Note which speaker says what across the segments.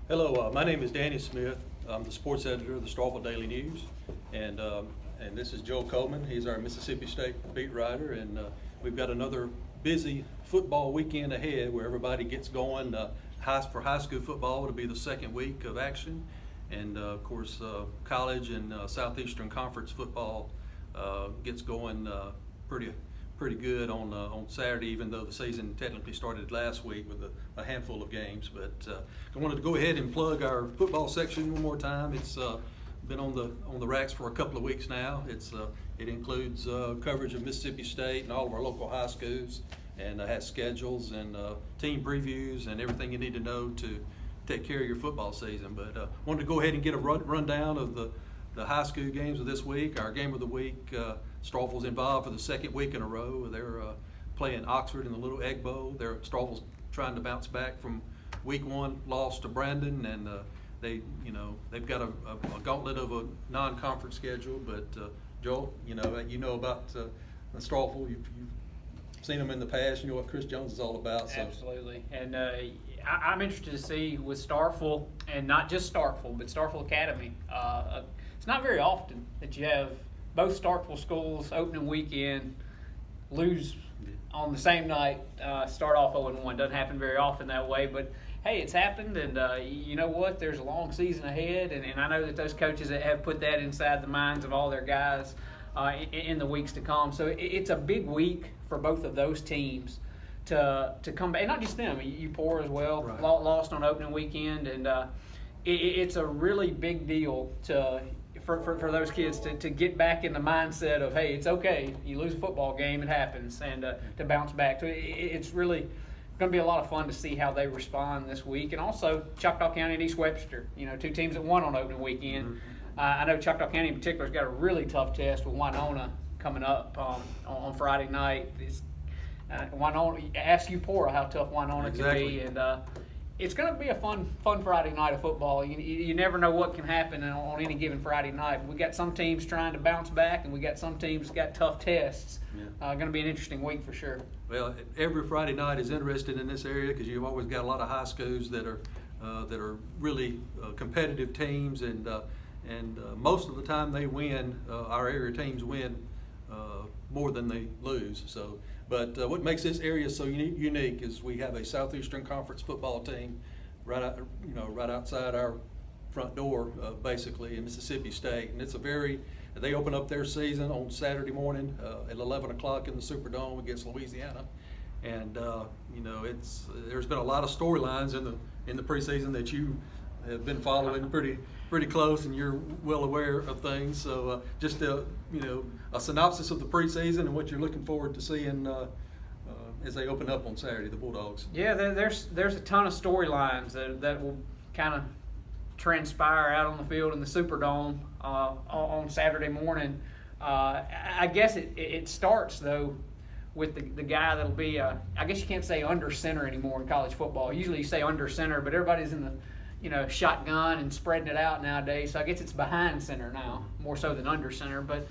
Speaker 1: Hello, my name is Danny Smith. I'm the sports editor of the Starkville Daily News, and this is Joe Coleman. He's our Mississippi State beat writer, and we've got another busy football weekend ahead where everybody gets going. For high school football, it'll be the second week of action, and of course, college and Southeastern Conference football gets going pretty good on Saturday, even though the season technically started last week with a handful of games. But I wanted to go ahead and plug our football section one more time. It's been on the racks for a couple of weeks now. It includes coverage of Mississippi State and all of our local high schools, and has schedules and team previews and everything you need to know to take care of your football season. But wanted to go ahead and get a rundown of the high school games of this week. Our game of the week, Starkville's involved for the second week in a row. They're playing Oxford in the Little Egg Bowl. Starkville's trying to bounce back from week one loss to Brandon, and they've got a gauntlet of a non-conference schedule. But Joel, you know about Starkville. You've seen them in the past. You know what Chris Jones is all about. So.
Speaker 2: Absolutely, and I'm interested to see with Starkville, and not just Starkville, but Starkville Academy. It's not very often that you have both Starkville schools opening weekend lose on the same night, start off 0-1. Doesn't happen very often that way, but hey, it's happened, and you know what? There's a long season ahead, and I know that those coaches have put that inside the minds of all their guys in the weeks to come. So it's a big week for both of those teams to come back, and not just them. You pour as well,
Speaker 1: right.
Speaker 2: Lost on opening weekend, and it's a really big deal for those kids to get back in the mindset of, hey, it's okay. You lose a football game, it happens, and to bounce back. So it's really going to be a lot of fun to see how they respond this week. And also Choctaw County and East Webster, two teams that won on opening weekend. Mm-hmm. I know Choctaw County in particular has got a really tough test with Winona coming up on Friday night. Winona, ask Upora how tough Winona can be, and it's going to be a fun Friday night of football. You never know what can happen on any given Friday night. We got some teams trying to bounce back, and we got some teams got tough tests. Yeah. Going to be an interesting week for sure.
Speaker 1: Well, every Friday night is interesting in this area because you've always got a lot of high schools that are really competitive teams, and most of the time they win. Our area teams win more than they lose. So. But what makes this area so unique is we have a Southeastern Conference football team right outside our front door, basically in Mississippi State, and they open up their season on Saturday morning at 11 o'clock in the Superdome against Louisiana, and there's been a lot of storylines in the preseason that you have been following pretty close, and you're well aware of things. So just a synopsis of the preseason and what you're looking forward to seeing as they open up on Saturday, the Bulldogs.
Speaker 2: Yeah, there's a ton of storylines that will kind of transpire out on the field in the Superdome on Saturday morning. I guess it starts though with the guy that'll be I guess you can't say under center anymore in college football. Usually you say under center, but everybody's in the shotgun and spreading it out nowadays. So I guess it's behind center now, more so than under center. But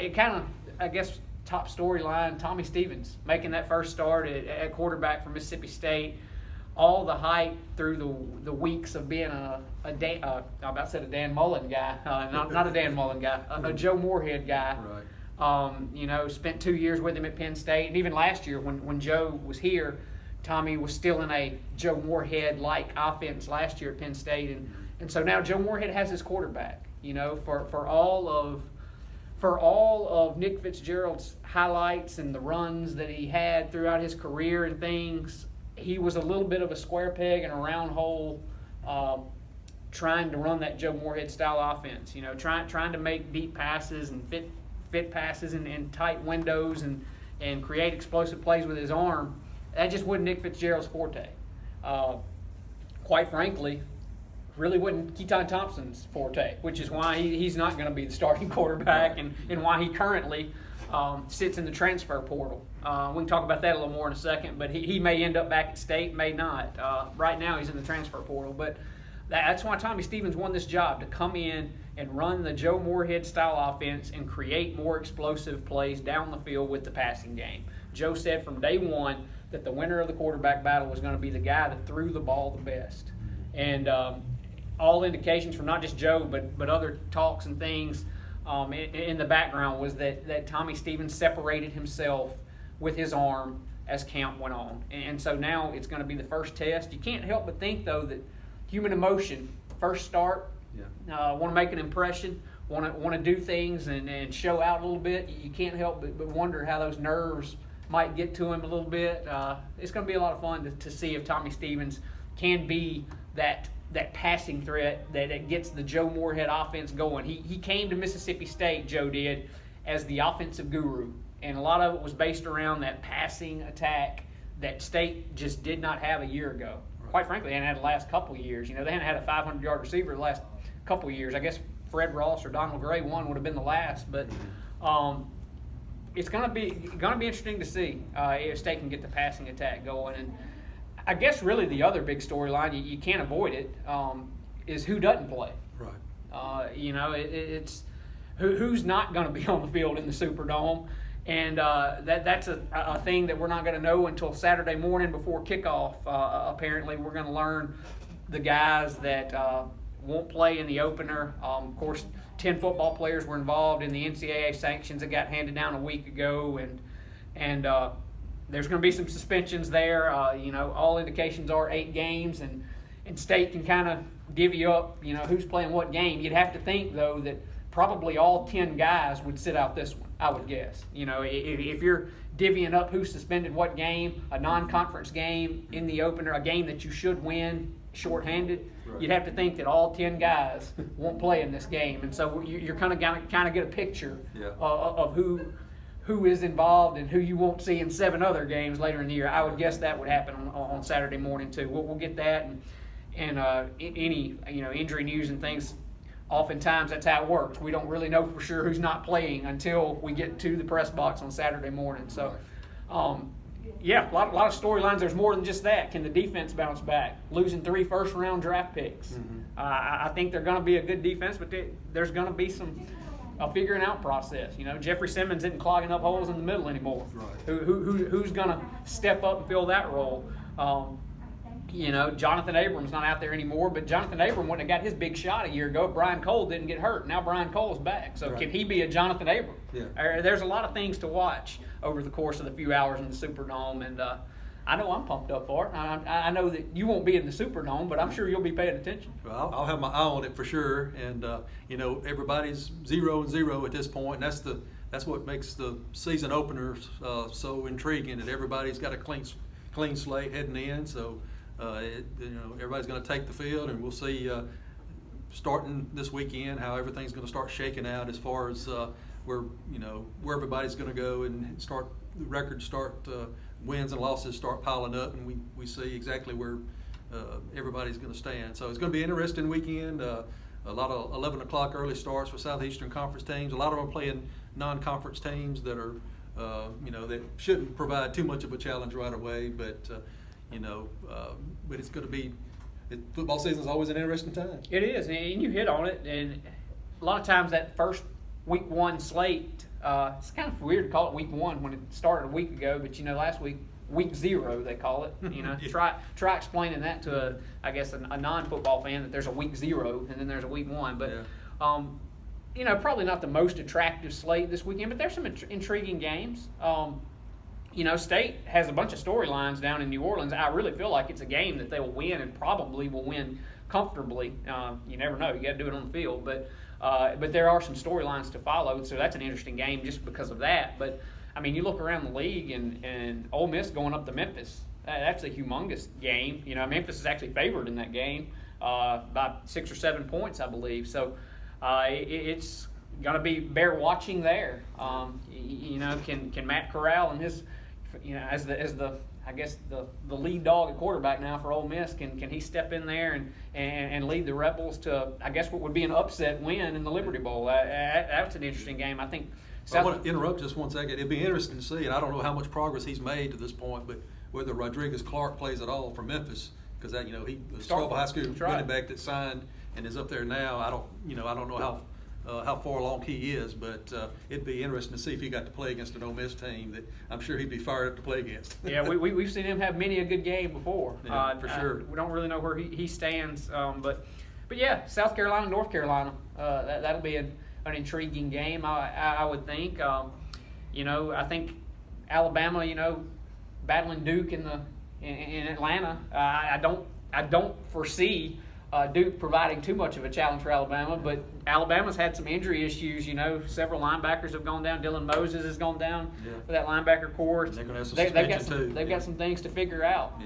Speaker 2: it kind of, I guess, top storyline, Tommy Stevens making that first start at quarterback for Mississippi State. All the hype through the weeks of being a Dan Mullen guy, not a Dan Mullen guy, a Joe Moorhead guy.
Speaker 1: Right.
Speaker 2: Spent 2 years with him at Penn State, and even last year when Joe was here, Tommy was still in a Joe Moorhead-like offense last year at Penn State, and so now Joe Moorhead has his quarterback. For all of Nick Fitzgerald's highlights and the runs that he had throughout his career and things, he was a little bit of a square peg in a round hole, trying to run that Joe Moorhead style offense. Trying to make deep passes and fit passes in tight windows and create explosive plays with his arm. That just wasn't Nick Fitzgerald's forte. Quite frankly, really wasn't Keaton Thompson's forte, which is why he's not going to be the starting quarterback and why he currently sits in the transfer portal. We can talk about that a little more in a second, but he may end up back at State, may not. Right now he's in the transfer portal, but that's why Tommy Stevens won this job, to come in and run the Joe Moorhead style offense and create more explosive plays down the field with the passing game. Joe said from day one that the winner of the quarterback battle was going to be the guy that threw the ball the best. And all indications from not just Joe, but other talks and things in the background was that Tommy Stevens separated himself with his arm as camp went on. And so now it's going to be the first test. You can't help but think, though, that human emotion, first start, want to make an impression, want to do things and show out a little bit. You can't help but wonder how those nerves might get to him a little bit. It's going to be a lot of fun to see if Tommy Stevens can be that passing threat that gets the Joe Moorhead offense going. He came to Mississippi State, Joe did, as the offensive guru. And a lot of it was based around that passing attack that State just did not have a year ago. Right. Quite frankly, they hadn't had the last couple of years. They hadn't had a 500-yard receiver the last couple of years. I guess Fred Ross or Donald Gray one would have been the last. But it's going to be interesting to see if State can get the passing attack going. And I guess really the other big storyline, you can't avoid it, is who doesn't play.
Speaker 1: Right.
Speaker 2: It's who's not going to be on the field in the Superdome. And that's a thing that we're not going to know until Saturday morning before kickoff. Apparently, we're going to learn the guys that won't play in the opener. Of course, 10 football players were involved in the NCAA sanctions that got handed down a week ago, and there's going to be some suspensions there. All indications are 8 games, and State can kind of divvy up, who's playing what game. You'd have to think, though, that probably all 10 guys would sit out this one, I would guess. If you're divvying up who suspended what game, a non-conference game in the opener, a game that you should win shorthanded, right, you'd have to think that all 10 guys won't play in this game. And so you're kind of get a picture of who is involved and who you won't see in 7 other games later in the year. I would guess that would happen on Saturday morning too. We'll get that and any injury news and things. Oftentimes that's how it works. We don't really know for sure who's not playing until we get to the press box on Saturday morning. So, a lot of storylines. There's more than just that. Can the defense bounce back? Losing 3 first-round draft picks. Mm-hmm. I think they're going to be a good defense, but there's going to be a figuring out process. Jeffrey Simmons isn't clogging up holes in the middle anymore. Right. Who's going to step up and fill that role? Jonathan Abrams not out there anymore, but Jonathan Abrams wouldn't have got his big shot a year ago if Brian Cole didn't get hurt. Now Brian Cole's back. So right, can he be a Jonathan Abrams? Yeah. There's a lot of things to watch over the course of the few hours in the Superdome, and I know I'm pumped up for it. I know that you won't be in the Superdome, but I'm sure you'll be paying attention.
Speaker 1: Well, I'll have my eye on it for sure, and everybody's 0-0 at this point, and that's what makes the season openers so intriguing, that everybody's got a clean slate heading in. So everybody's going to take the field, and we'll see starting this weekend how everything's going to start shaking out as far as where everybody's going to go, and the records start wins and losses start piling up, and we see exactly where everybody's going to stand. So it's going to be an interesting weekend. A lot of 11 o'clock early starts for Southeastern Conference teams. A lot of them are playing non-conference teams that are that shouldn't provide too much of a challenge right away, but it's going to be – football season is always an interesting time.
Speaker 2: It is, and you hit on it. And a lot of times that first week 1 slate, it's kind of weird to call it week 1 when it started a week ago, but last week, week 0 they call it. Yeah. Try explaining that to a non-football fan, that there's a week 0 and then there's a week 1. But probably not the most attractive slate this weekend, but there's some intriguing games. State has a bunch of storylines down in New Orleans. I really feel like it's a game that they will win, and probably will win comfortably. You never know. You got to do it on the field, but there are some storylines to follow. So that's an interesting game just because of that. But you look around the league, and Ole Miss going up to Memphis. That's a humongous game. Memphis is actually favored in that game by 6 or 7 points, I believe. So it's going to be bear watching there. Can Matt Corral and his as the lead dog at quarterback now for Ole Miss, can he step in there and lead the Rebels to what would be an upset win in the Liberty Bowl? That's an interesting game. I think.
Speaker 1: I want to interrupt just 1 second. It'd be interesting to see, and I don't know how much progress he's made to this point, but whether Rodriguez Clark plays at all for Memphis, because he was Starkville High School running back that signed and is up there now. I don't know how how far along he is, but it'd be interesting to see if he got to play against an Ole Miss team that I'm sure he'd be fired up to play against.
Speaker 2: Yeah, we've seen him have many a good game before.
Speaker 1: Yeah, for sure.
Speaker 2: We don't really know where he stands, but yeah, South Carolina, North Carolina, that'll be an intriguing game, I would think. I think Alabama, battling Duke in Atlanta. I don't foresee Duke providing too much of a challenge for Alabama, but Alabama's had some injury issues. Several linebackers have gone down. Dylan Moses has gone down with that linebacker core.
Speaker 1: And they're going to have some
Speaker 2: They've
Speaker 1: suspension too.
Speaker 2: They've got some things to figure out.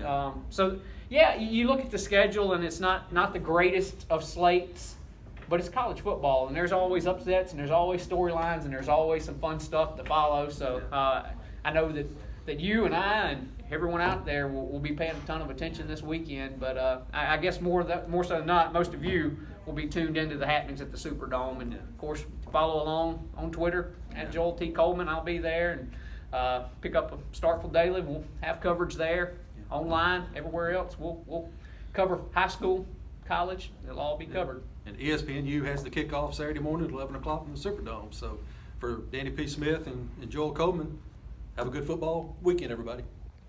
Speaker 1: Yeah.
Speaker 2: You look at the schedule, and it's not the greatest of slates, but it's college football, and there's always upsets, and there's always storylines, and there's always some fun stuff to follow. So I know that you and I and everyone out there will be paying a ton of attention this weekend, but I guess more so than not, most of you will be tuned into the happenings at the Superdome, and of course follow along on Twitter at Joel T. Coleman. I'll be there, and pick up a Starkville Daily. We'll have coverage there, online, everywhere else. We'll cover high school, college. It'll all be covered.
Speaker 1: And ESPNU has the kickoff Saturday morning at 11 o'clock in the Superdome. So for Danny P. Smith and Joel Coleman, have a good football weekend, everybody.